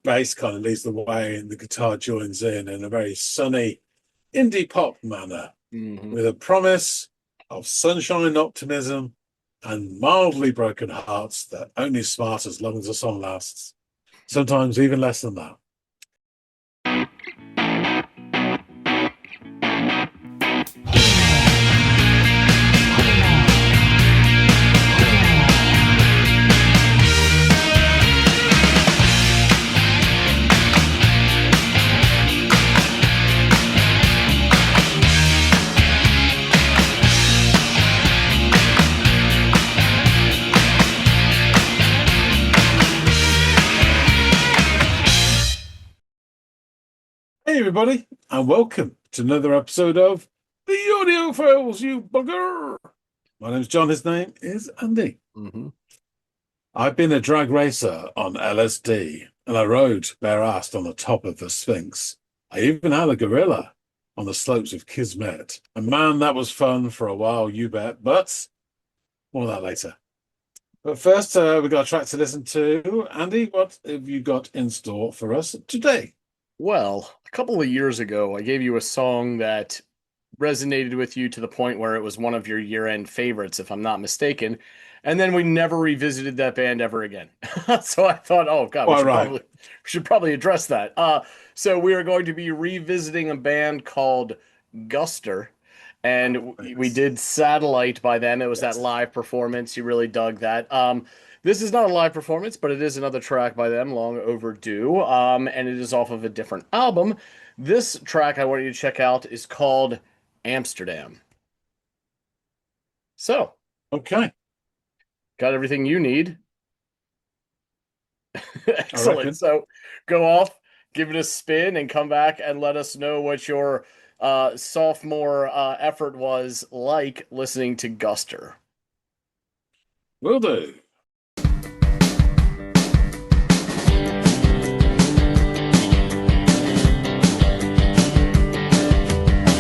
bass kind of leads the way and the guitar joins in a very sunny indie pop manner Hmm. with a promise of sunshine, optimism, and mildly broken hearts that only smart as long as the song lasts. Sometimes even less than that. Hey, everybody, and welcome to another episode of the Audiophiles, you bugger. My name's John. His name is Andy. Hmm. I've been a drag racer on LSD, and I rode bare-assed on the top of the Sphinx. I even had a gorilla on the slopes of Kismet. And man, that was fun for a while, you bet. But more of that later. But first, we've got a track to listen to. Andy, what have you got in store for us today? Well, a couple of years ago, I gave you a song that resonated with you to the point where it was one of your year-end favorites, if I'm not mistaken. And then we never revisited that band ever again. So I thought, oh God, Quite right. we should probably address that. So we are going to be revisiting a band called Guster. And we Thanks. did Satellite by them. It was that Yes. live performance. You really dug that. This is not a live performance, but it is another track by them, long overdue. And it is off of a different album. This track I want you to check out is called Amsterdam. So, Okay, got everything you need. I Excellent. reckon. So, go off, give it a spin, and come back and let us know what your sophomore effort was like listening to Guster. Will do.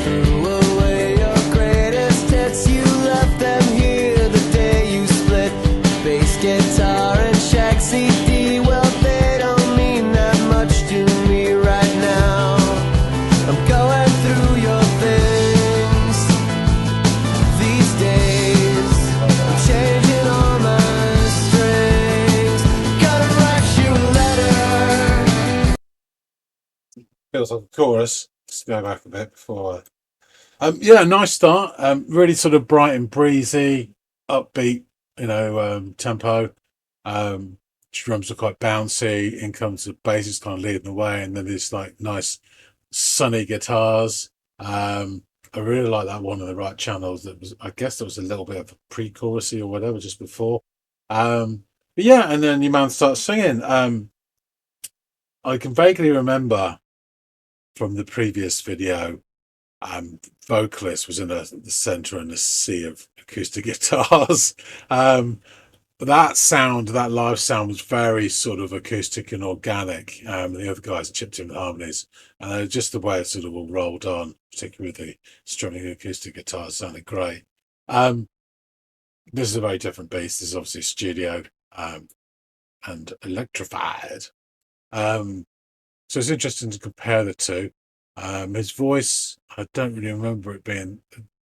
Threw away your greatest hits, you left them here the day you split. Bass guitar and Shag CD, well they don't mean that much to me right now. I'm going through your things these days. I'm changing all my strings. Gotta write you a letter. Feels like a chorus. Just go back a bit before. Yeah, nice start. Really sort of bright and breezy, upbeat, tempo. Drums are quite bouncy. In comes the bass is kind of leading the way, and then there's like nice sunny guitars. I really like that one in the right channels. That was, I guess, there was a little bit of a pre-chorusy or whatever just before. But yeah, and then your man starts singing. I can vaguely remember from the previous video, vocalist was in the center and a sea of acoustic guitars. But that live sound was very sort of acoustic and organic. The other guys chipped in the harmonies, and just the way it sort of all rolled on, particularly with the strumming acoustic guitars, sounded great. Um, this is a very different beast. This is obviously studio and electrified. So it's interesting to compare the two. His voice, I don't really remember it being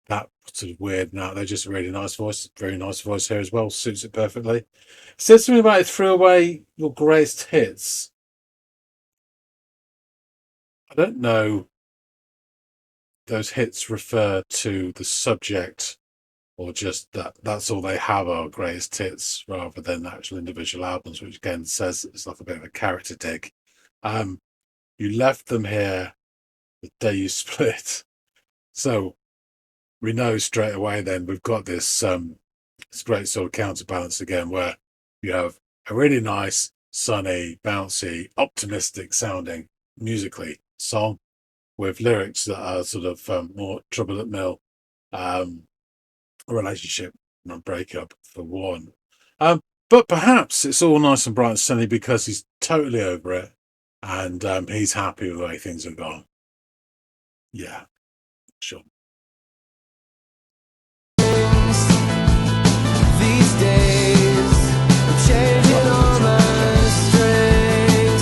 that sort of weird. No, they're just a really nice voice. Very nice voice here as well. Suits it perfectly. Says something about it threw away your greatest hits. I don't know. Those hits refer to the subject or just that's all they have are greatest hits rather than actual individual albums, which again says it's like a bit of a character dig. You left them here the day you split. So we know straight away then we've got this great sort of counterbalance again where you have a really nice, sunny, bouncy, optimistic sounding musically song with lyrics that are sort of more trouble at mill, a relationship and a breakup for one. But perhaps it's all nice and bright and sunny because he's totally over it and he's happy with the way things have gone. Yeah, sure. These days, I'm changing all my strings.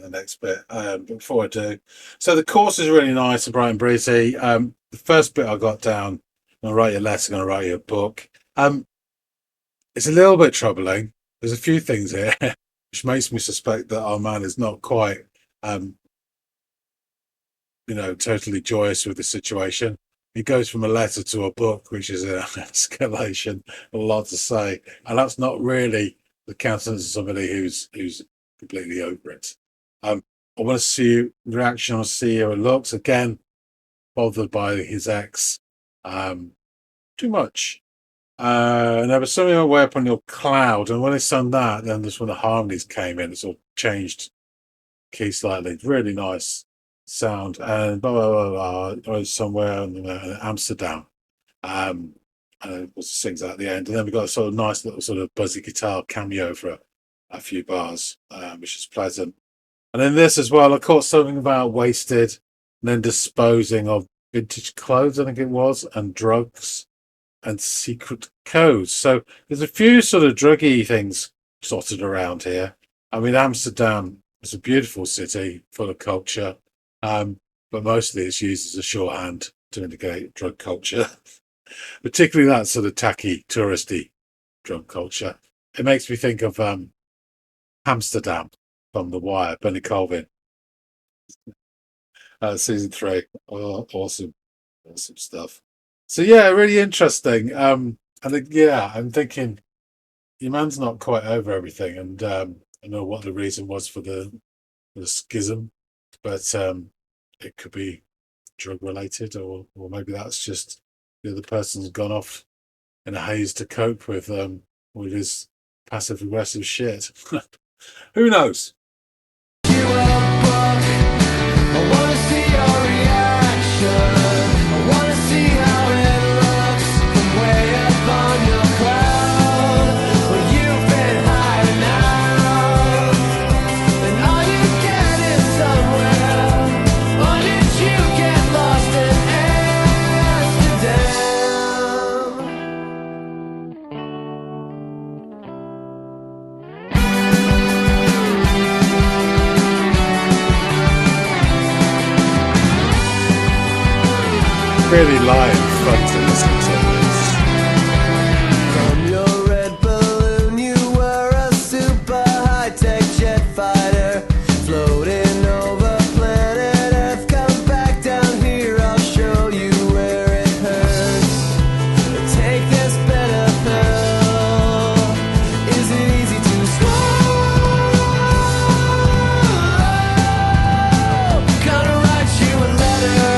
the next bit. But before I do, so the course is really nice and bright and breezy. The first bit I got down, I'm gonna write you a letter, I'm gonna write you a book. It's a little bit troubling. There's a few things here which makes me suspect that our man is not quite, totally joyous with the situation. He goes from a letter to a book, which is an escalation, a lot to say, and that's not really the countenance of somebody who's completely over it. I want to see your reaction. I want to see how it looks. Again, bothered by his ex, too much. And there was something I wear upon your cloud, and when I sung that, then that's when the harmonies came in. It sort of changed key slightly. Really nice sound, and blah blah blah blah. I was somewhere in Amsterdam, and it sings at the end, and then we got a sort of nice little sort of buzzy guitar cameo for a few bars, which is pleasant. And then this as well, I caught something about wasted, and then disposing of vintage clothes, I think it was, and drugs and secret codes. So there's a few sort of druggy things sorted around here. I mean, Amsterdam is a beautiful city full of culture, but mostly it's used as a shorthand to indicate drug culture, particularly that sort of tacky, touristy drug culture. It makes me think of Amsterdam from The Wire, Benny Colvin, season 3. Oh, awesome stuff. So yeah, really interesting. I'm thinking your man's not quite over everything, and I know what the reason was for the schism, but it could be drug related, or maybe that's just the other person's gone off in a haze to cope with his passive aggressive shit. Who knows? I wanna see your reaction. I wanna see how it looks from way up on your cloud. Well, you've been high enough, and all you get is somewhere. Or did you get lost in Really live fun to listen to this. From your red balloon, you were a super high-tech jet fighter floating over planet Earth. Come back down here, I'll show you where it hurts. Take this bitter pill. Is it easy to swallow? Gonna write you a letter.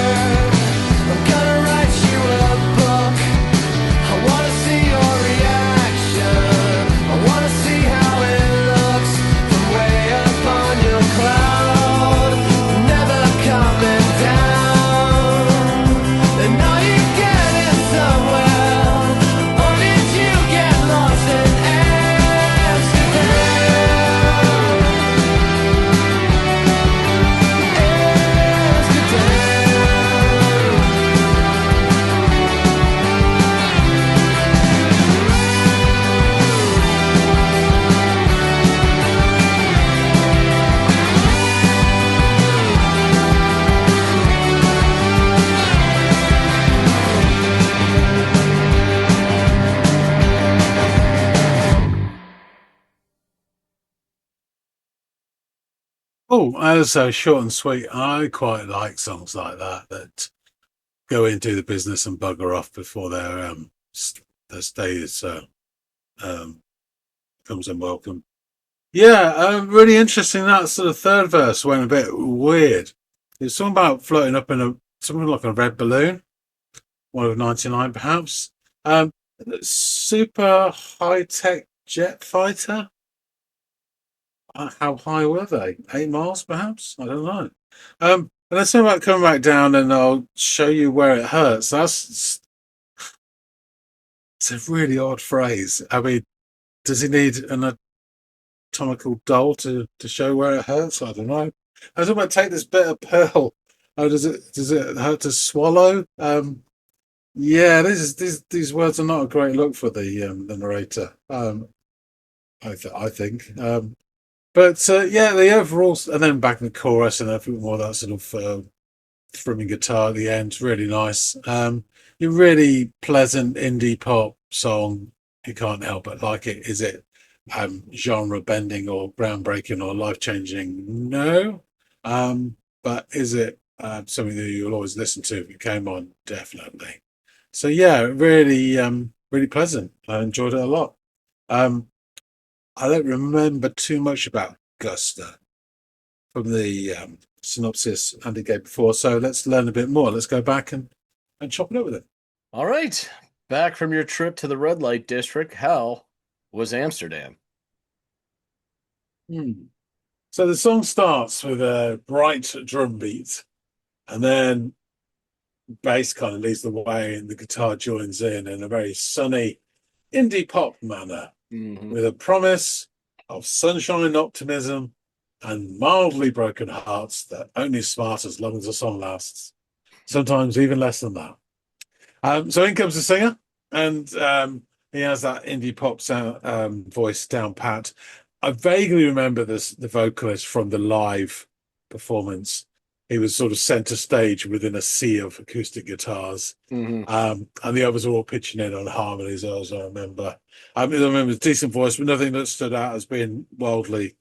I'm gonna write you a book. I wanna see your reaction. I wanna see how it looks from way up on your cloud. Never coming down. And all you get is somewhere. Or did you get lost in Amsterdam? Oh, as short and sweet. I quite like songs like that go in, do the business, and bugger off before their stay is comes unwelcome. Yeah, really interesting. That sort of third verse went a bit weird. It's something about floating up in something like a red balloon, one of 99 perhaps. Super high tech jet fighter. How high were they? 8 miles perhaps? I don't know. And then something about coming back down and I'll show you where it hurts. It's a really odd phrase. I mean, does he need an anatomical doll to show where it hurts? I don't know. I was about to take this bitter pill. Oh, does it hurt to swallow? Yeah, these words are not a great look for the narrator. I think. But yeah, the overall, and then back in the chorus and a bit more of that sort of thrumming guitar at the end, really nice. A really pleasant indie pop song. You can't help but like it. Is it genre bending or groundbreaking or life changing? No. But is it something that you'll always listen to if it came on? Definitely. So yeah, really, really pleasant. I enjoyed it a lot. Um, I don't remember too much about Guster from the synopsis Andy gave before, so let's learn a bit more. Let's go back and chop it up with it. All right. Back from your trip to the red light district, how was Amsterdam? So the song starts with a bright drum beat, and then bass kind of leads the way, and the guitar joins in a very sunny indie pop manner, with a promise of sunshine, optimism, and mildly broken hearts that only smart as long as the song lasts. Sometimes even less than that. So in comes the singer, and he has that indie pop sound voice down pat. I vaguely remember the vocalist from the live performance. He was sort of center stage within a sea of acoustic guitars, and the others were all pitching in on harmonies, as I remember. I remember a decent voice, but nothing that stood out as being wildly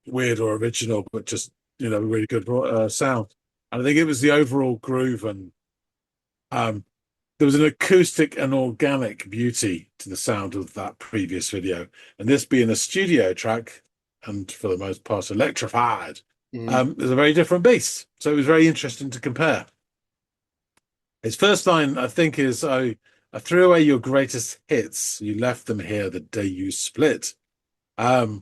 weird or original, but just really good sound. And I think it was the overall groove, and there was an acoustic and organic beauty to the sound of that previous video, and this being a studio track and for the most part electrified, there's a very different beast. So it was very interesting to compare. His first line, I think, is I threw away your greatest hits. You left them here the day you split. It's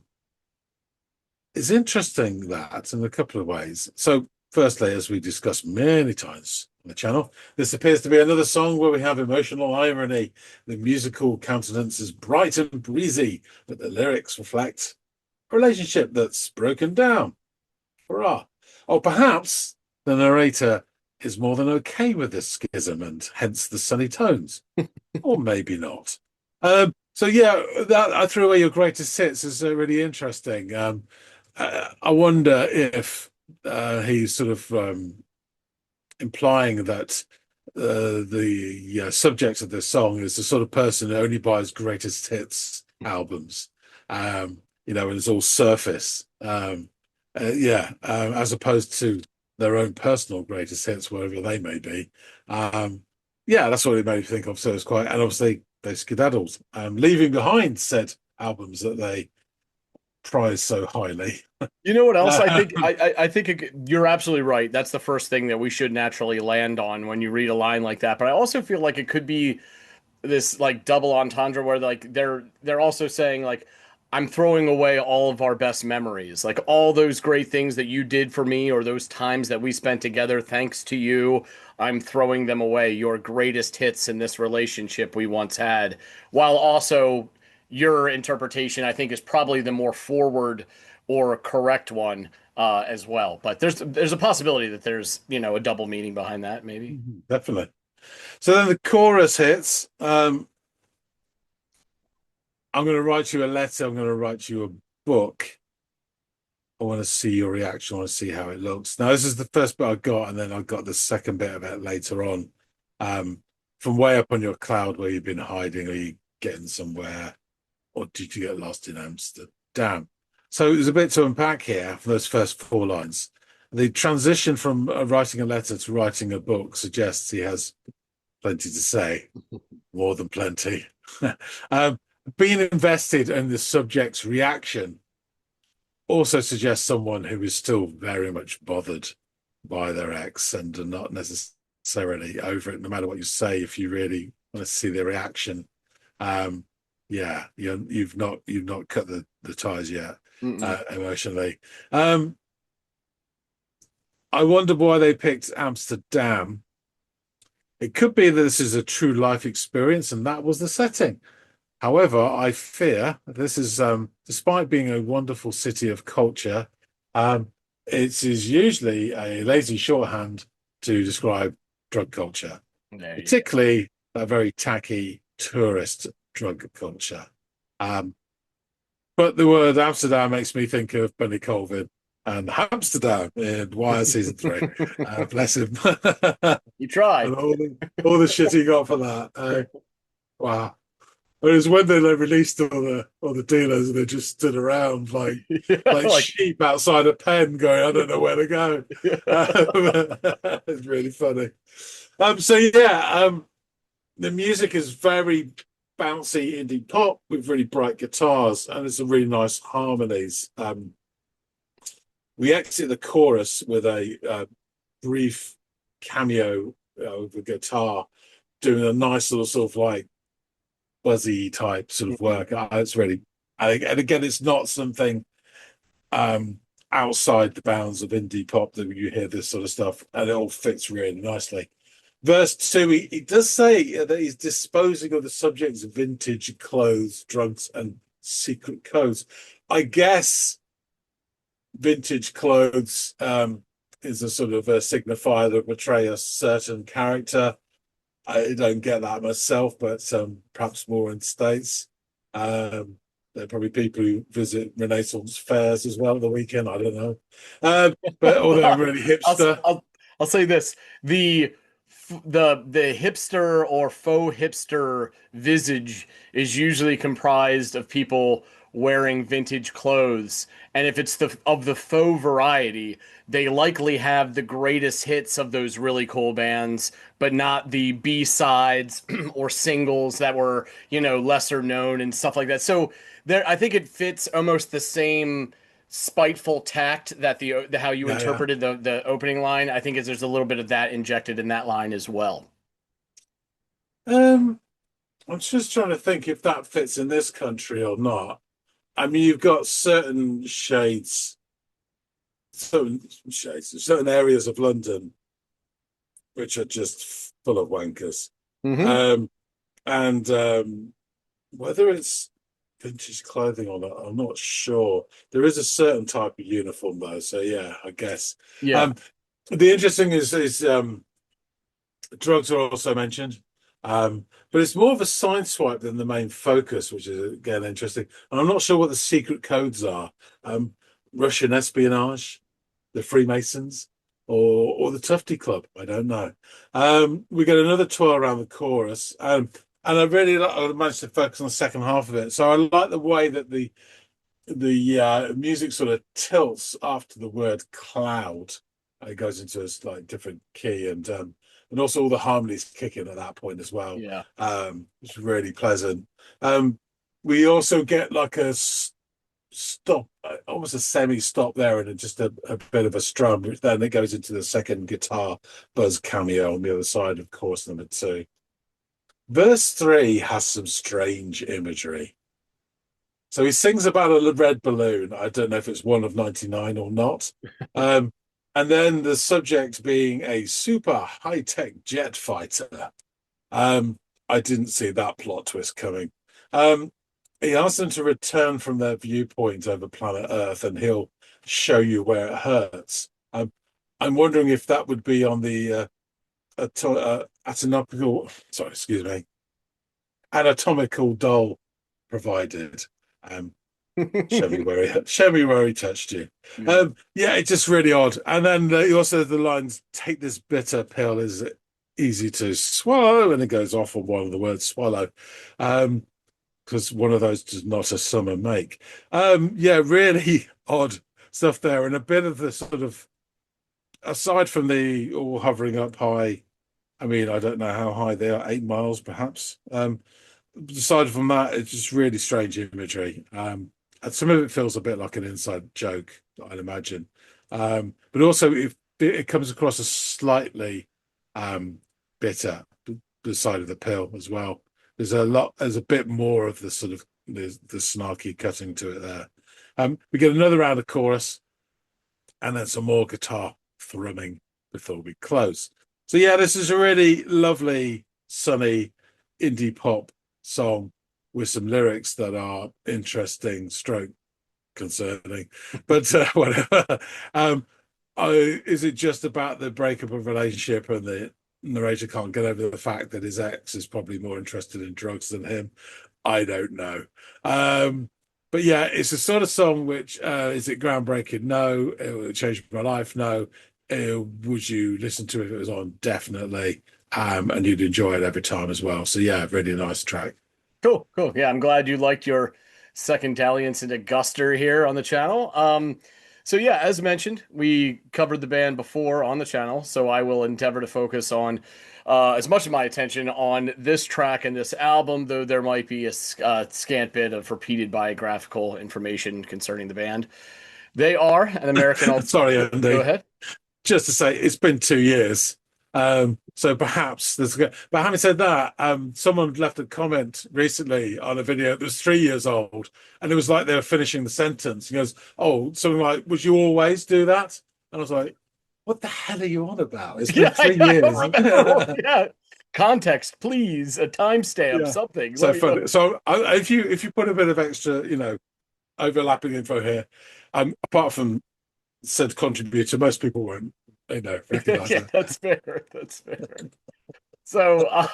interesting that in a couple of ways. So firstly, as we discussed many times on the channel, this appears to be another song where we have emotional irony. The musical countenance is bright and breezy, but the lyrics reflect a relationship that's broken down. Hurrah. Or perhaps the narrator is more than okay with this schism and hence the sunny tones. Or maybe not. So yeah, that I threw away your greatest hits is really interesting. I wonder if he's sort of implying that the subject of this song is the sort of person who only buys greatest hits albums, and it's all surface. As opposed to their own personal greatest hits, wherever they may be. That's what it made me think of. So it's quite, and obviously they skedaddled, leaving behind said albums that they prize so highly. You know what else I think? I think you're absolutely right. That's the first thing that we should naturally land on when you read a line like that. But I also feel like it could be this like double entendre where like they're also saying like I'm throwing away all of our best memories, like all those great things that you did for me or those times that we spent together thanks to you. I'm throwing them away, your greatest hits in this relationship we once had, while also your interpretation I think is probably the more forward or correct one as well. But there's a possibility that there's a double meaning behind that maybe. Definitely. So then the chorus hits. I'm going to write you a letter. I'm going to write you a book. I want to see your reaction. I want to see how it looks. Now, this is the first bit I got, and then I got the second bit of it later on. From way up on your cloud where you've been hiding, are you getting somewhere? Or did you get lost in Amsterdam? So there's a bit to unpack here for those first four lines. The transition from writing a letter to writing a book suggests he has plenty to say, more than plenty. Being invested in the subject's reaction also suggests someone who is still very much bothered by their ex and are not necessarily over it, no matter what you say. If you really want to see their reaction, you've not cut the ties yet emotionally. I wonder why they picked Amsterdam. It could be that this is a true life experience and that was the setting. However, I fear this is, despite being a wonderful city of culture, it is usually a lazy shorthand to describe drug culture, particularly a very tacky tourist drug culture. But the word Amsterdam makes me think of Benny Colvin and Amsterdam in Wire season 3. Bless him. You tried. And all the shit he got for that. Wow. Whereas when they released all the dealers, they just stood around like Yeah, like, sheep outside a pen, going, "I don't know where to go." It's really funny. So yeah, the music is very bouncy indie pop with really bright guitars, and it's a really nice harmonies. We exit the chorus with a brief cameo of the guitar doing a nice little sort of like buzzy type sort of work. It's really, and again, it's not something outside the bounds of indie pop that you hear this sort of stuff, and it all fits really nicely. Verse 2, he does say that he's disposing of the subjects of vintage clothes, drugs, and secret codes. I guess vintage clothes is a sort of a signifier that portray a certain character. I don't get that myself, but perhaps more in the States. There are probably people who visit Renaissance fairs as well at the weekend. I don't know. But or they're really hipster. I'll say this: the hipster or faux hipster visage is usually comprised of people wearing vintage clothes, and if it's the faux variety, they likely have the greatest hits of those really cool bands, but not the B-sides or singles that were, lesser known and stuff like that. So there, I think it fits almost the same spiteful tact that the how you Yeah, yeah. interpreted the opening line. I think is there's a little bit of that injected in that line as well. I'm just trying to think if that fits in this country or not. I mean, you've got certain certain areas of London which are just full of wankers. Mm-hmm. And whether it's vintage clothing or not, I'm not sure. There is a certain type of uniform though, so yeah, I guess. Yeah. The interesting is drugs are also mentioned. But it's more of a side swipe than the main focus, which is again interesting. And I'm not sure what the secret codes are. Russian espionage, the Freemasons, or the Tufty Club. I don't know. We get another tour around the chorus, and I really I managed to focus on the second half of it. So I like the way that the music sort of tilts after the word cloud. It goes into a like different key, and also all the harmonies kick in at that point as well. Yeah. It's really pleasant. We also get like a stop, almost a semi-stop there, and just a bit of a strum, which then it goes into the second guitar buzz cameo on the other side of course number 2. Verse 3 has some strange imagery. So he sings about a red balloon. I don't know if it's one of 99 or not. And then the subject being a super high-tech jet fighter. I didn't see that plot twist coming. He asks them to return from their viewpoint over planet Earth, and he'll show you where it hurts. I'm wondering if that would be on the anatomical doll provided. Show me where he touched you. Yeah, it's just really odd. And then he also has the lines, "Take this bitter pill, is it easy to swallow?" And it goes off on one of the words swallow. Because one of those does not a summer make. Yeah, really odd stuff there. And a bit of the sort of, aside from the all hovering up high, I mean, I don't know how high they are, 8 miles perhaps. Aside from that, it's just really strange imagery. And some of it feels a bit like an inside joke, I'd imagine. But also it comes across as slightly bitter, the side of the pill as well. There's a bit more of the sort of the snarky cutting to it there. We get another round of chorus, and then some more guitar thrumming before we close. So yeah, this is a really lovely, sunny indie pop song with some lyrics that are interesting, stroke concerning, but whatever. Is it just about the breakup of a relationship and the narrator can't get over the fact that his ex is probably more interested in drugs than him? I don't know. But yeah, it's a sort of song which is it groundbreaking? No. It changed my life? No. Would you listen to it if it was on? Definitely. And you'd enjoy it every time as well. So yeah, really nice track. Cool, cool. Yeah, I'm glad you liked your second dalliance into Guster here on the channel. So yeah, as mentioned, we covered the band before on the channel, so I will endeavor to focus on as much of my attention on this track and this album, though there might be a scant bit of repeated biographical information concerning the band. They are an American. Sorry, Go Andy. ahead. Just to say, it's been 2 years. So perhaps there's, but having said that, someone left a comment recently on a video that was 3 years old, and it was like they were finishing the sentence. He goes, "Oh, something like, would you always do that?" And I was like, "What the hell are you on about? It's been Yeah, three I don't years." remember. Yeah, context, please. A timestamp, Yeah, something. so Let me know. funny. So if you put a bit of extra, overlapping info here, apart from said contributor, most people won't, recognize Yeah, that. that's fair. That's fair. So,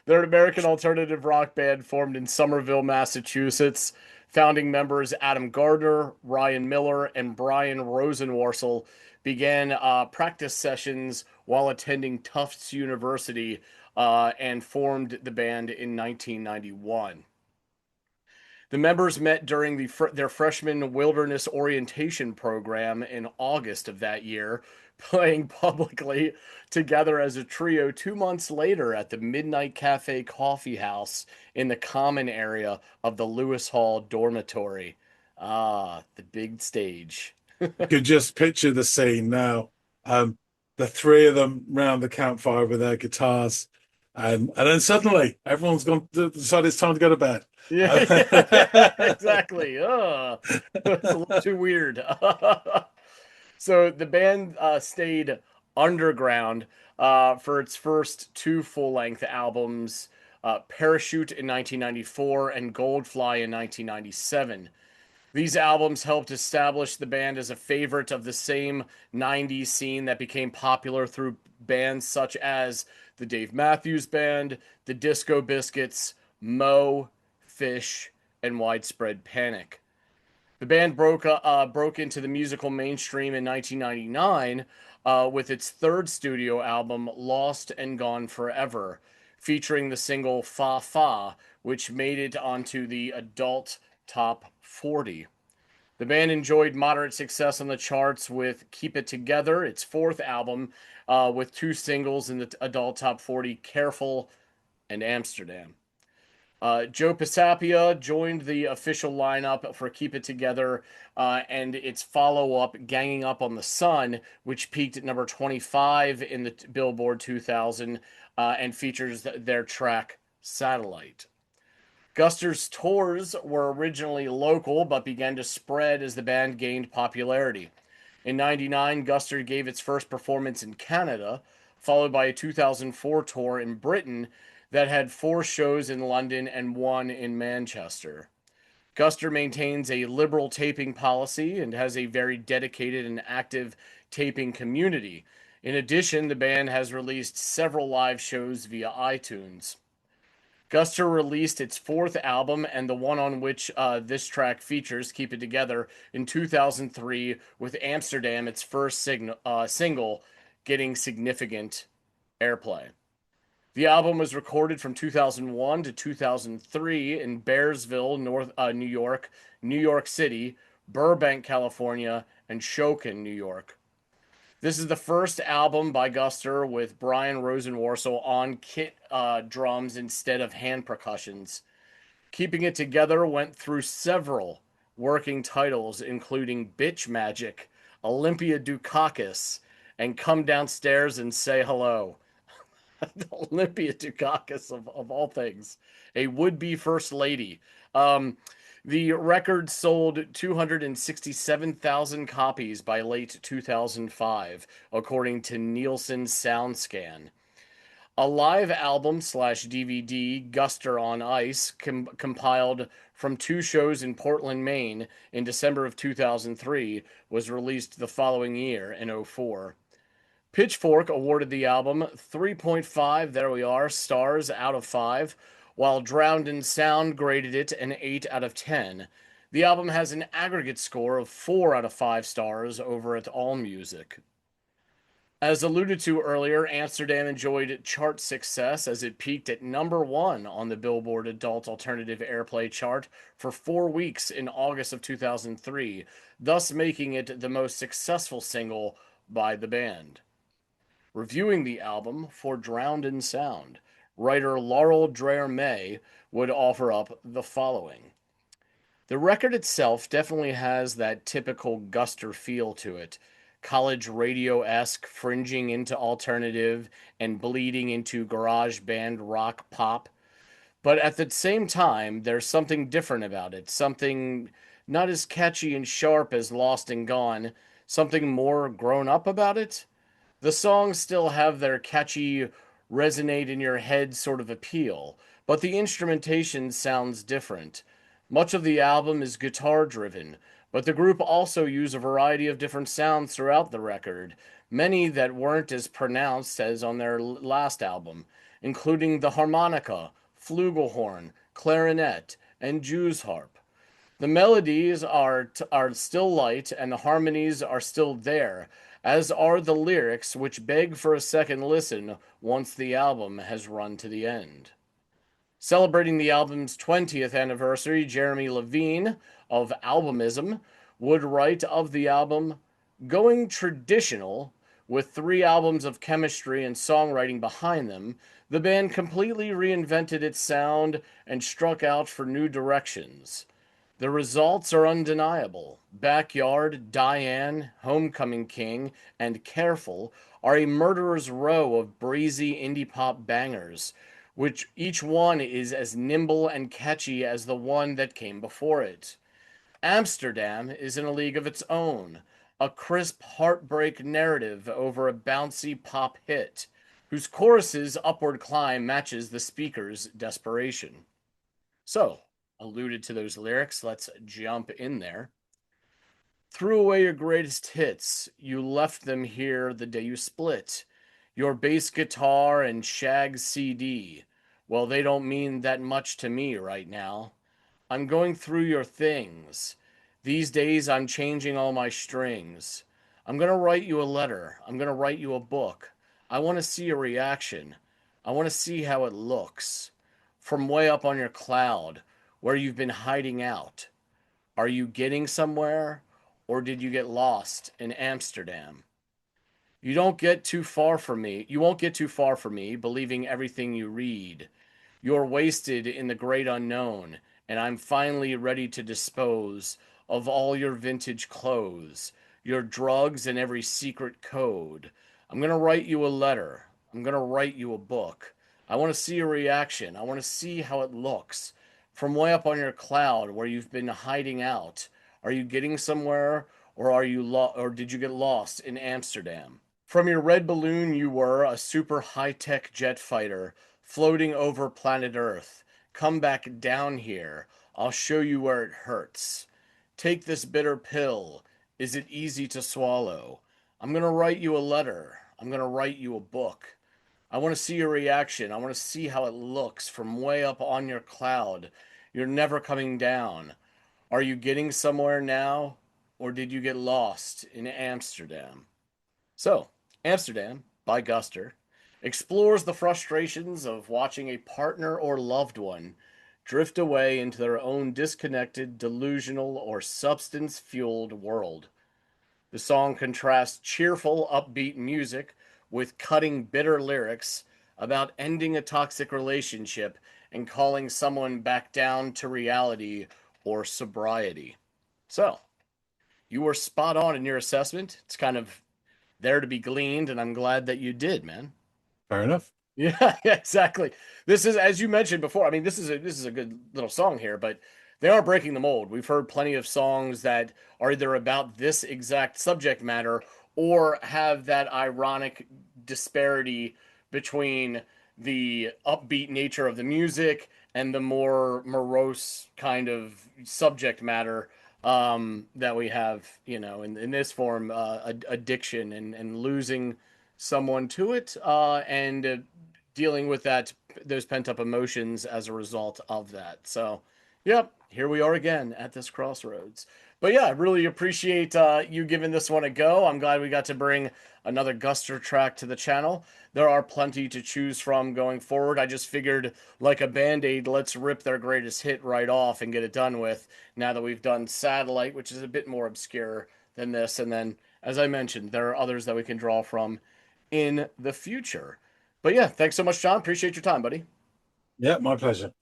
they're an American alternative rock band formed in Somerville, Massachusetts. Founding members Adam Gardner, Ryan Miller, and Brian Rosenworcel began practice sessions while attending Tufts University and formed the band in 1991. The members met during their freshman wilderness orientation program in August of that year, playing publicly together as a trio 2 months later at the Midnight Cafe Coffee House in the common area of the Lewis Hall dormitory. Ah, the big stage. I could just picture the scene now. Um, the three of them round the campfire with their guitars, and then suddenly everyone's gone to decide it's time to go to bed. Yeah, exactly. That's a little too weird. So the band stayed underground for its first two full-length albums, Parachute in 1994 and Goldfly in 1997. These albums helped establish the band as a favorite of the same 90s scene that became popular through bands such as the Dave Matthews Band, the Disco Biscuits, Mo, Fish, and Widespread Panic. The band broke into the musical mainstream in 1999 with its third studio album, Lost and Gone Forever, featuring the single Fa Fa, which made it onto the adult top 40. The band enjoyed moderate success on the charts with Keep It Together, its fourth album, with two singles in the adult top 40, Careful and Amsterdam. Joe Pisapia joined the official lineup for Keep It Together and its follow up, Ganging Up on the Sun, which peaked at number 25 in the Billboard 2000 and features their track Satellite. Guster's tours were originally local but began to spread as the band gained popularity. In '99, Guster gave its first performance in Canada, followed by a 2004 tour in Britain that had 4 shows in London and 1 in Manchester. Guster maintains a liberal taping policy and has a very dedicated and active taping community. In addition, the band has released several live shows via iTunes. Guster released its fourth album and the one on which this track features, Keep It Together, in 2003, with Amsterdam, its first single, getting significant airplay. The album was recorded from 2001 to 2003 in Bearsville, New York, New York City, Burbank, California, and Shokin, New York. This is the first album by Guster with Brian Rosenworcel on kit drums instead of hand percussions. Keeping It Together went through several working titles, including Bitch Magic, Olympia Dukakis, and Come Downstairs and Say Hello. Olympia Dukakis, of all things, a would-be first lady. The record sold 267,000 copies by late 2005, according to Nielsen SoundScan. A live album slash DVD, Guster on Ice, compiled from 2 shows in Portland, Maine in December of 2003, was released the following year in '04. Pitchfork awarded the album 3.5, there we are, stars out of 5, while Drowned in Sound graded it an 8 out of 10. The album has an aggregate score of 4 out of 5 stars over at AllMusic. As alluded to earlier, Amsterdam enjoyed chart success as it peaked at number 1 on the Billboard Adult Alternative Airplay chart for 4 weeks in August of 2003, thus making it the most successful single by the band. Reviewing the album for Drowned in Sound, writer Laurel Dreher May would offer up the following. The record itself definitely has that typical Guster feel to it. College radio-esque, fringing into alternative and bleeding into garage band rock pop. But at the same time, there's something different about it. Something not as catchy and sharp as Lost and Gone. Something more grown up about it. The songs still have their catchy, resonate in your head sort of appeal, but the instrumentation sounds different. Much of the album is guitar driven, but the group also use a variety of different sounds throughout the record, many that weren't as pronounced as on their last album, including the harmonica, flugelhorn, clarinet, and Jew's harp. The melodies are still light and the harmonies are still there, as are the lyrics, which beg for a second listen once the album has run to the end. Celebrating the album's 20th anniversary, Jeremy Levine of Albumism would write of the album, going traditional, with 3 albums of chemistry and songwriting behind them, the band completely reinvented its sound and struck out for new directions. The results are undeniable. Backyard, Diane, Homecoming King, and Careful are a murderer's row of breezy indie pop bangers, which each one is as nimble and catchy as the one that came before it. Amsterdam is in a league of its own, a crisp heartbreak narrative over a bouncy pop hit, whose chorus's upward climb matches the speaker's desperation. So, alluded to those lyrics, let's jump in there. Threw away your greatest hits, you left them here the day you split. Your bass guitar and shag CD, well, they don't mean that much to me right now. I'm going through your things. These days I'm changing all my strings. I'm going to write you a letter. I'm going to write you a book. I want to see a reaction. I want to see how it looks. From way up on your cloud, where you've been hiding out. Are you getting somewhere, or did you get lost in Amsterdam? You don't get too far from me. You won't get too far from me, believing everything you read. You're wasted in the great unknown, and I'm finally ready to dispose of all your vintage clothes, your drugs, and every secret code. I'm going to write you a letter. I'm going to write you a book. I want to see a reaction. I want to see how it looks. From way up on your cloud where you've been hiding out, are you getting somewhere, or or did you get lost in Amsterdam? From your red balloon, you were a super high-tech jet fighter floating over planet Earth. Come back down here. I'll show you where it hurts. Take this bitter pill. Is it easy to swallow? I'm going to write you a letter. I'm going to write you a book. I want to see your reaction. I want to see how it looks from way up on your cloud. You're never coming down. Are you getting somewhere now, or did you get lost in Amsterdam? So, Amsterdam, by Guster, explores the frustrations of watching a partner or loved one drift away into their own disconnected, delusional, or substance-fueled world. The song contrasts cheerful, upbeat music with cutting, bitter lyrics about ending a toxic relationship and calling someone back down to reality or sobriety. So, you were spot on in your assessment. It's kind of there to be gleaned, and I'm glad that you did, man. Fair enough. Yeah, exactly. This is, as you mentioned before. I mean, this is a good little song here, but they are breaking the mold. We've heard plenty of songs that are either about this exact subject matter or have that ironic disparity between the upbeat nature of the music and the more morose kind of subject matter that we have, in this form, addiction and losing someone to it, and dealing with those pent up emotions as a result of that. So, Yep, here we are again at this crossroads. But yeah, I really appreciate you giving this one a go. I'm glad we got to bring another Guster track to the channel. There are plenty to choose from going forward. I just figured, like a band-aid, let's rip their greatest hit right off and get it done with, now that we've done Satellite, which is a bit more obscure than this. And then, as I mentioned, there are others that we can draw from in the future. But yeah, thanks so much, John. Appreciate your time, buddy. Yeah, my pleasure.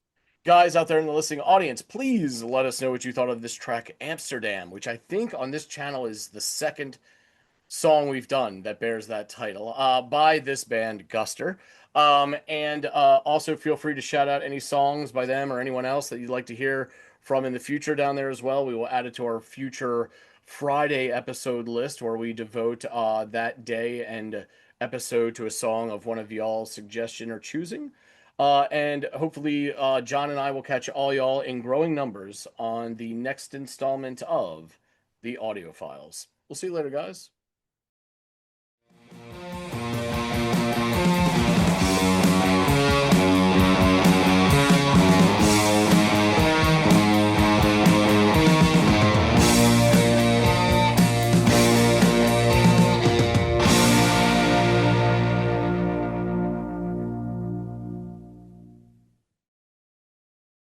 Guys out there in the listening audience, please let us know what you thought of this track, Amsterdam, which I think on this channel is the second song we've done that bears that title, by this band, Guster. And also feel free to shout out any songs by them or anyone else that you'd like to hear from in the future down there as well. We will add it to our future Friday episode list, where we devote that day and episode to a song of one of y'all's suggestion or choosing. And hopefully, John and I will catch all y'all in growing numbers on the next installment of the Audiophiles. We'll see you later, guys.